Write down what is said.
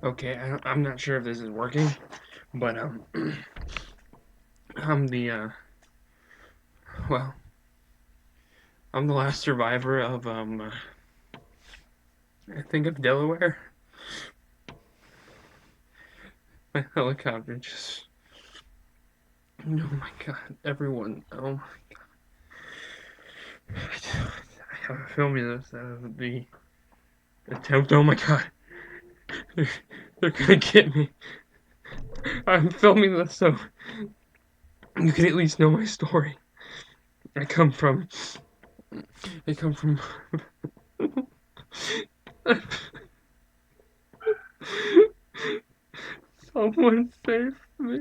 Okay, I'm not sure if this is working, but I'm the well, I'm the last survivor of I think of Delaware. My helicopter just oh my god, everyone. Oh my god. I have a filming this the attempt. Oh my god. They're, they're gonna get me. I'm filming this so you can at least know my story. I come from I come from someone save me.